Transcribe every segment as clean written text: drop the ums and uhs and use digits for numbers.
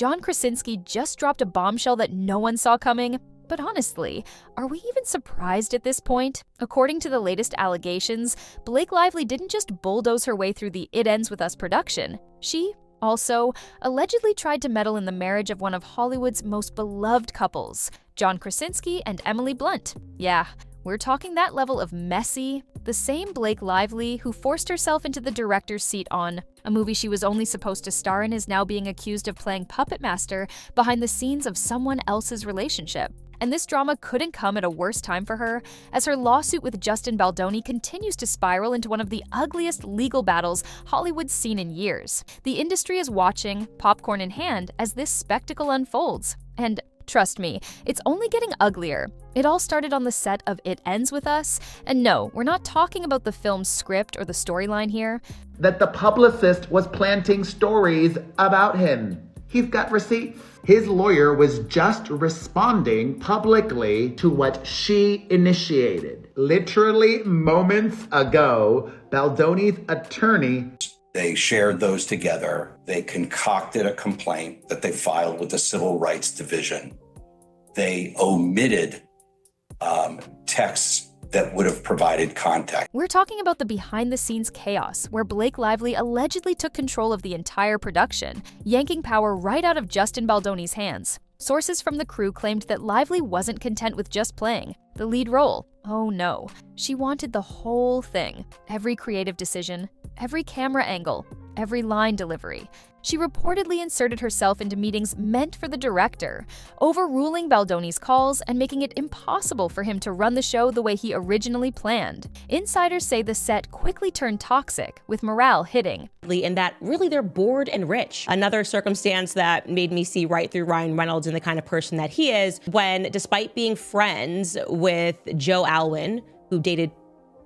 John Krasinski just dropped a bombshell that no one saw coming. But honestly, are we even surprised at this point? According to the latest allegations, Blake Lively didn't just bulldoze her way through the It Ends With Us production. She also allegedly tried to meddle in the marriage of one of Hollywood's most beloved couples, John Krasinski and Emily Blunt. Yeah, we're talking that level of messy. The same Blake Lively who forced herself into the director's seat on a movie she was only supposed to star in is now being accused of playing puppet master behind the scenes of someone else's relationship. And this drama couldn't come at a worse time for her, as her lawsuit with Justin Baldoni continues to spiral into one of the ugliest legal battles Hollywood's seen in years. The industry is watching, popcorn in hand, as this spectacle unfolds. And trust me, it's only getting uglier. It all started on the set of It Ends With Us, and no, we're not talking about the film's script or the storyline here. That the publicist was planting stories about him. He's got receipts. His lawyer was just responding publicly to what she initiated. Literally moments ago, Baldoni's attorney... They shared those together. They concocted a complaint that they filed with the Civil Rights Division. They omitted texts that would have provided context. We're talking about the behind-the-scenes chaos where Blake Lively allegedly took control of the entire production, yanking power right out of Justin Baldoni's hands. Sources from the crew claimed that Lively wasn't content with just playing the lead role. Oh no, she wanted the whole thing. Every creative decision, every camera angle, every line delivery. She reportedly inserted herself into meetings meant for the director, overruling Baldoni's calls and making it impossible for him to run the show the way he originally planned. Insiders say the set quickly turned toxic, with morale hitting. And that really they're bored and rich. Another circumstance that made me see right through Ryan Reynolds and the kind of person that he is, when despite being friends with Joe Alwyn, who dated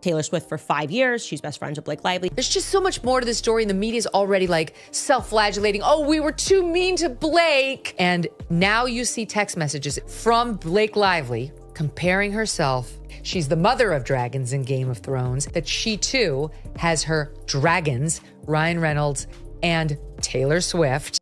Taylor Swift for 5 years. She's best friends with Blake Lively. There's just so much more to this story, and the media's already like self-flagellating. Oh, we were too mean to Blake. And now you see text messages from Blake Lively comparing herself. She's the mother of dragons in Game of Thrones, that she too has her dragons, Ryan Reynolds and Taylor Swift.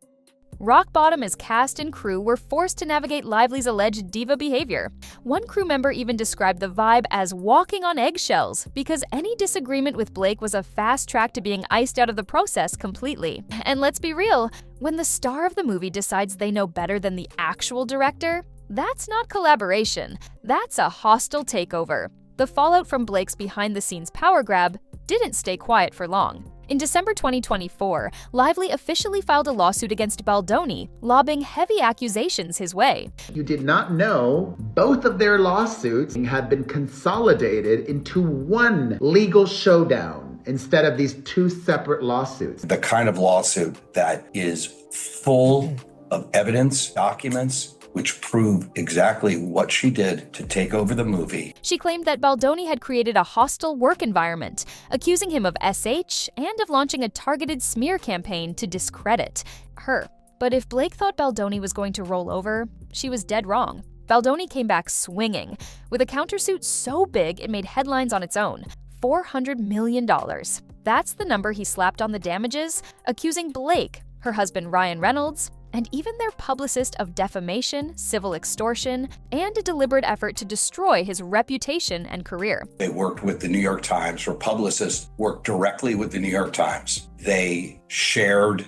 Rock bottom as cast and crew were forced to navigate Lively's alleged diva behavior. One crew member even described the vibe as walking on eggshells, because any disagreement with Blake was a fast track to being iced out of the process completely. And let's be real, when the star of the movie decides they know better than the actual director, that's not collaboration, that's a hostile takeover. The fallout from Blake's behind-the-scenes power grab didn't stay quiet for long. In December 2024, Lively officially filed a lawsuit against Baldoni, lobbing heavy accusations his way. You did not know both of their lawsuits had been consolidated into one legal showdown instead of these two separate lawsuits. The kind of lawsuit that is full of evidence, documents, which prove exactly what she did to take over the movie. She claimed that Baldoni had created a hostile work environment, accusing him of SH and of launching a targeted smear campaign to discredit her. But if Blake thought Baldoni was going to roll over, she was dead wrong. Baldoni came back swinging, with a countersuit so big it made headlines on its own. $400 million. That's the number he slapped on the damages, accusing Blake, her husband Ryan Reynolds, and even their publicist of defamation, civil extortion, and a deliberate effort to destroy his reputation and career. They worked with the New York Times. Her publicist worked directly with the New York Times. They shared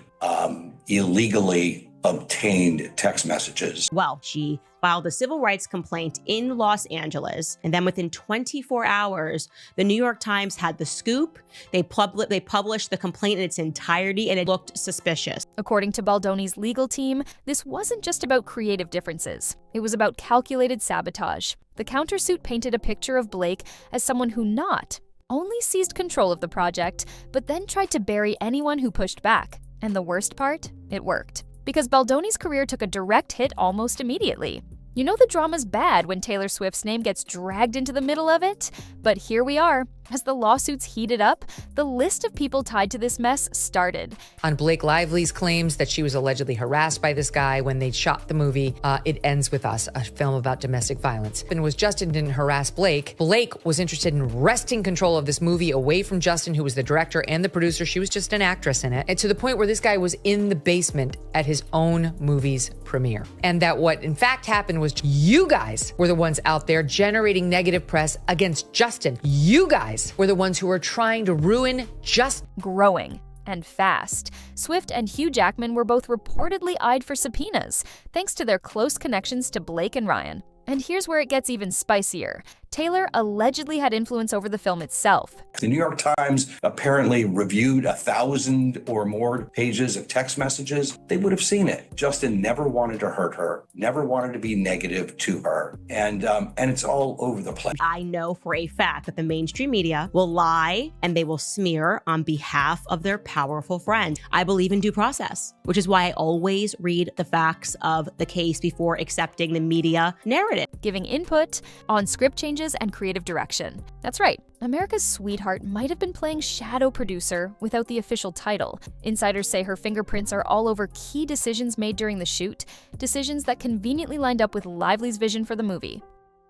illegally obtained text messages. Well, she filed a civil rights complaint in Los Angeles, and then within 24 hours, the New York Times had the scoop. They published the complaint in its entirety, and it looked suspicious. According to Baldoni's legal team, this wasn't just about creative differences. It was about calculated sabotage. The countersuit painted a picture of Blake as someone who not only seized control of the project, but then tried to bury anyone who pushed back. And the worst part? It worked. Because Baldoni's career took a direct hit almost immediately. You know the drama's bad when Taylor Swift's name gets dragged into the middle of it? But here we are. As the lawsuits heated up, the list of people tied to this mess started. On Blake Lively's claims that she was allegedly harassed by this guy when they shot the movie, It Ends With Us, a film about domestic violence. And was Justin didn't harass Blake. Blake was interested in wresting control of this movie away from Justin, who was the director and the producer. She was just an actress in it. And to the point where this guy was in the basement at his own movie's premiere. And that what in fact happened was you guys were the ones out there generating negative press against Justin. You guys were the ones who were trying to ruin Justin. Growing. And fast. Swift and Hugh Jackman were both reportedly eyed for subpoenas, thanks to their close connections to Blake and Ryan. And here's where it gets even spicier. Taylor allegedly had influence over the film itself. The New York Times apparently reviewed 1,000 or more pages of text messages. They would have seen it. Justin never wanted to hurt her, never wanted to be negative to her. And it's all over the place. I know for a fact that the mainstream media will lie and they will smear on behalf of their powerful friend. I believe in due process, which is why I always read the facts of the case before accepting the media narrative. Giving input on script changes and creative direction. That's right, America's sweetheart might have been playing shadow producer without the official title. Insiders say her fingerprints are all over key decisions made during the shoot, decisions that conveniently lined up with Lively's vision for the movie.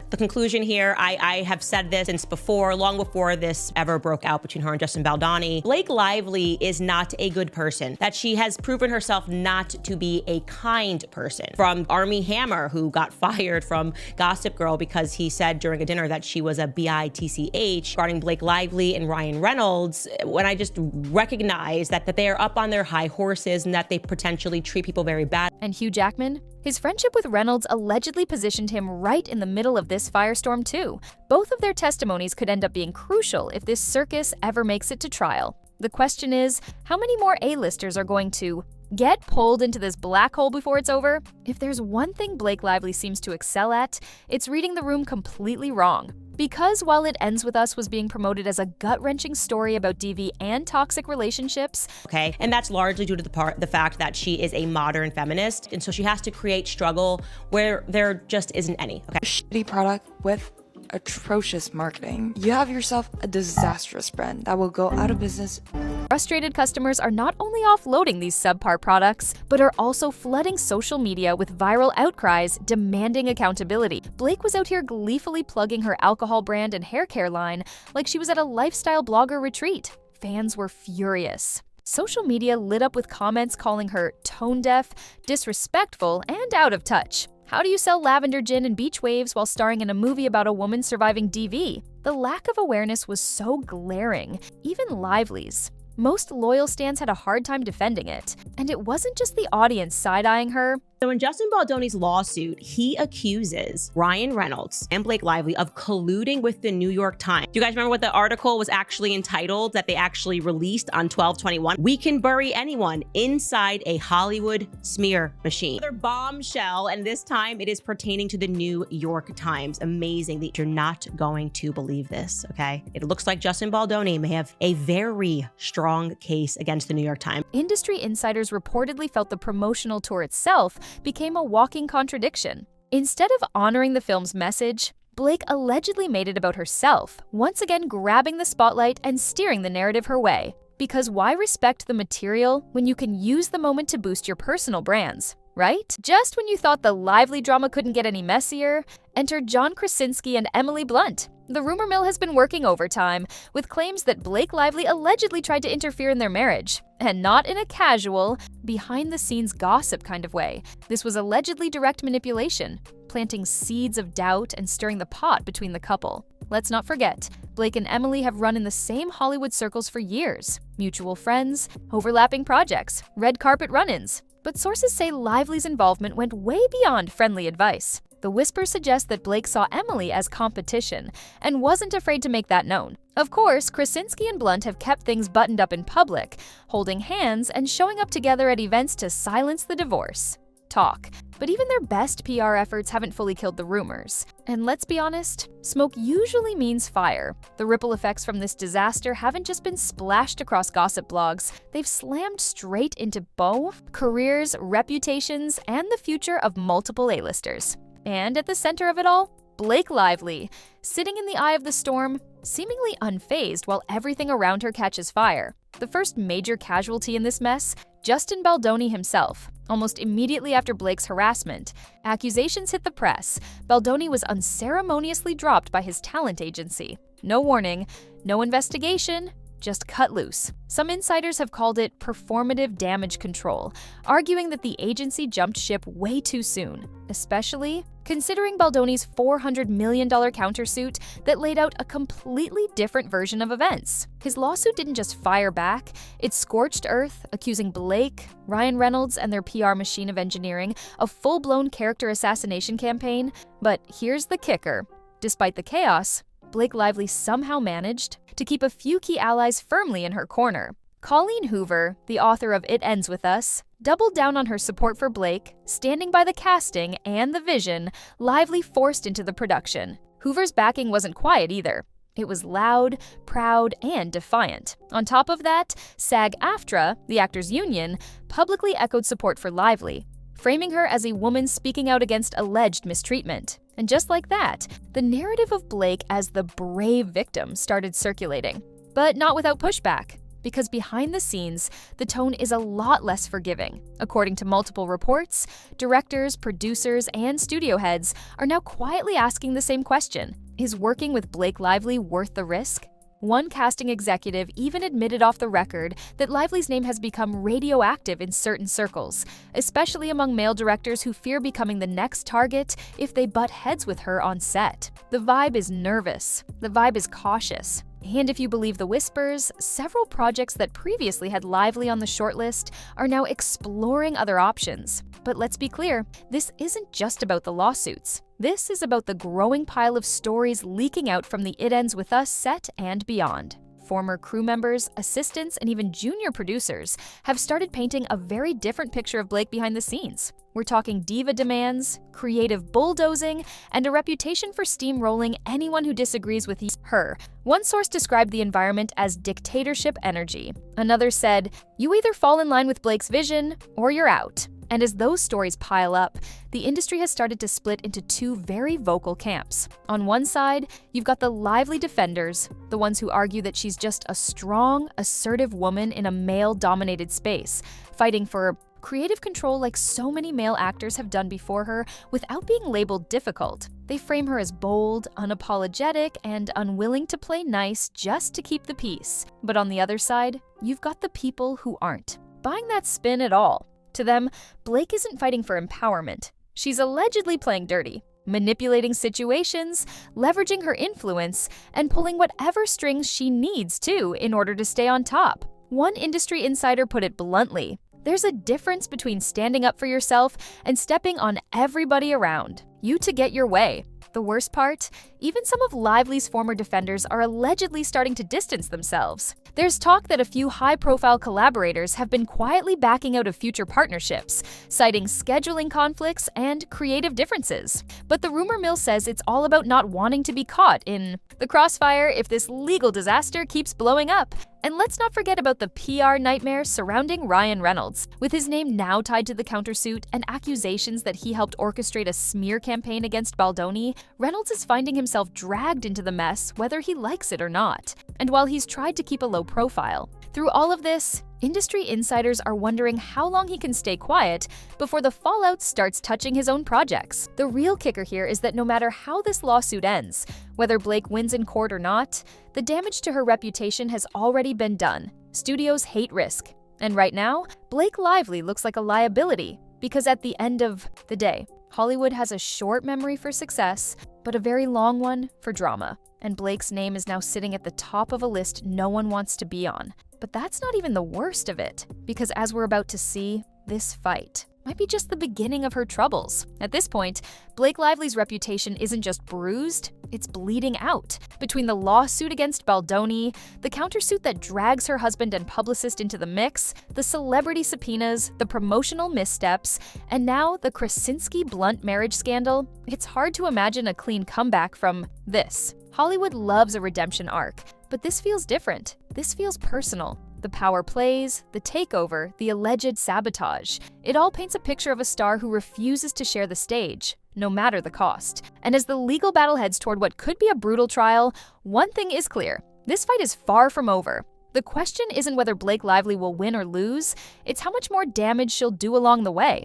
The conclusion here, I have said this since before, long before this ever broke out between her and Justin Baldoni. Blake Lively is not a good person, that she has proven herself not to be a kind person. From Armie Hammer, who got fired from Gossip Girl because he said during a dinner that she was a bitch, regarding Blake Lively and Ryan Reynolds, when I just recognize that they are up on their high horses and that they potentially treat people very bad. And Hugh Jackman? His friendship with Reynolds allegedly positioned him right in the middle of this firestorm too. Both of their testimonies could end up being crucial if this circus ever makes it to trial. The question is, how many more A-listers are going to get pulled into this black hole before it's over? If there's one thing Blake Lively seems to excel at, it's reading the room completely wrong. Because while It Ends With Us was being promoted as a gut-wrenching story about DV and toxic relationships, okay, and that's largely due to the fact that she is a modern feminist, and so she has to create struggle where there just isn't any. Okay, shitty product with atrocious marketing. You have yourself a disastrous brand that will go out of business. Frustrated customers are not only offloading these subpar products, but are also flooding social media with viral outcries demanding accountability. Blake was out here gleefully plugging her alcohol brand and hair care line like she was at a lifestyle blogger retreat. Fans were furious. Social media lit up with comments calling her tone-deaf, disrespectful, and out of touch. How do you sell lavender gin and beach waves while starring in a movie about a woman surviving DV? The lack of awareness was so glaring, even Lively's. Most loyal stans had a hard time defending it. And it wasn't just the audience side-eyeing her. So in Justin Baldoni's lawsuit, he accuses Ryan Reynolds and Blake Lively of colluding with the New York Times. Do you guys remember what the article was actually entitled that they actually released on 12/21? We can bury anyone inside a Hollywood smear machine. Another bombshell, and this time it is pertaining to the New York Times. Amazing that you're not going to believe this, okay? It looks like Justin Baldoni may have a very strong case against the New York Times. Industry insiders reportedly felt the promotional tour itself became a walking contradiction. Instead of honoring the film's message, Blake allegedly made it about herself, once again grabbing the spotlight and steering the narrative her way. Because why respect the material when you can use the moment to boost your personal brands, right? Just when you thought the Lively drama couldn't get any messier, enter John Krasinski and Emily Blunt. The rumor mill has been working overtime, with claims that Blake Lively allegedly tried to interfere in their marriage. And not in a casual, behind-the-scenes gossip kind of way. This was allegedly direct manipulation, planting seeds of doubt and stirring the pot between the couple. Let's not forget, Blake and Emily have run in the same Hollywood circles for years. Mutual friends, overlapping projects, red carpet run-ins. But sources say Lively's involvement went way beyond friendly advice. The whispers suggest that Blake saw Emily as competition and wasn't afraid to make that known. Of course, Krasinski and Blunt have kept things buttoned up in public, holding hands and showing up together at events to silence the divorce talk. But even their best PR efforts haven't fully killed the rumors. And let's be honest, smoke usually means fire. The ripple effects from this disaster haven't just been splashed across gossip blogs. They've slammed straight into beaux, careers, reputations, and the future of multiple A-listers. And at the center of it all, Blake Lively, sitting in the eye of the storm, seemingly unfazed while everything around her catches fire. The first major casualty in this mess, Justin Baldoni himself. Almost immediately after Blake's harassment, accusations hit the press. Baldoni was unceremoniously dropped by his talent agency. No warning, no investigation, just cut loose. Some insiders have called it performative damage control, arguing that the agency jumped ship way too soon, especially considering Baldoni's $400 million countersuit that laid out a completely different version of events. His lawsuit didn't just fire back, it scorched earth, accusing Blake, Ryan Reynolds, and their PR machine of engineering a full-blown character assassination campaign. But here's the kicker. Despite the chaos, Blake Lively somehow managed to keep a few key allies firmly in her corner. Colleen Hoover, the author of It Ends With Us, doubled down on her support for Blake, standing by the casting and the vision Lively forced into the production. Hoover's backing wasn't quiet either. It was loud, proud, and defiant. On top of that, SAG-AFTRA, the actors' union, publicly echoed support for Lively, framing her as a woman speaking out against alleged mistreatment. And just like that, the narrative of Blake as the brave victim started circulating. But not without pushback, because behind the scenes, the tone is a lot less forgiving. According to multiple reports, directors, producers, and studio heads are now quietly asking the same question. Is working with Blake Lively worth the risk? One casting executive even admitted off the record that Lively's name has become radioactive in certain circles, especially among male directors who fear becoming the next target if they butt heads with her on set. The vibe is nervous. The vibe is cautious. And if you believe the whispers, several projects that previously had Lively on the shortlist are now exploring other options. But let's be clear, this isn't just about the lawsuits. This is about the growing pile of stories leaking out from the It Ends With Us set and beyond. Former crew members, assistants, and even junior producers have started painting a very different picture of Blake behind the scenes. We're talking diva demands, creative bulldozing, and a reputation for steamrolling anyone who disagrees with her. One source described the environment as dictatorship energy. Another said, "You either fall in line with Blake's vision, or you're out." And as those stories pile up, the industry has started to split into two very vocal camps. On one side, you've got the Lively defenders, the ones who argue that she's just a strong, assertive woman in a male-dominated space, fighting for creative control like so many male actors have done before her without being labeled difficult. They frame her as bold, unapologetic, and unwilling to play nice just to keep the peace. But on the other side, you've got the people who aren't buying that spin at all. To them, Blake isn't fighting for empowerment. She's allegedly playing dirty, manipulating situations, leveraging her influence, and pulling whatever strings she needs to in order to stay on top. One industry insider put it bluntly, there's a difference between standing up for yourself and stepping on everybody around you to get your way. The worst part? Even some of Lively's former defenders are allegedly starting to distance themselves. There's talk that a few high-profile collaborators have been quietly backing out of future partnerships, citing scheduling conflicts and creative differences. But the rumor mill says it's all about not wanting to be caught in the crossfire if this legal disaster keeps blowing up. And let's not forget about the PR nightmare surrounding Ryan Reynolds. With his name now tied to the countersuit and accusations that he helped orchestrate a smear campaign against Baldoni, Reynolds is finding himself dragged into the mess whether he likes it or not. And while he's tried to keep a low profile, through all of this, industry insiders are wondering how long he can stay quiet before the fallout starts touching his own projects. The real kicker here is that no matter how this lawsuit ends, whether Blake wins in court or not, the damage to her reputation has already been done. Studios hate risk. And right now, Blake Lively looks like a liability, because at the end of the day, Hollywood has a short memory for success, but a very long one for drama. And Blake's name is now sitting at the top of a list no one wants to be on. But that's not even the worst of it, because as we're about to see, this fight might be just the beginning of her troubles. At this point, Blake Lively's reputation isn't just bruised, it's bleeding out. Between the lawsuit against Baldoni, the countersuit that drags her husband and publicist into the mix, the celebrity subpoenas, the promotional missteps, and now the Krasinski Blunt marriage scandal, it's hard to imagine a clean comeback from this. Hollywood loves a redemption arc, but this feels different. This feels personal. The The power plays, the takeover, the alleged sabotage. It all paints a picture of a star who refuses to share the stage, no matter the cost. And as the legal battle heads toward what could be a brutal trial, one thing is clear: this fight is far from over. The question isn't whether Blake Lively will win or lose, it's how much more damage she'll do along the way.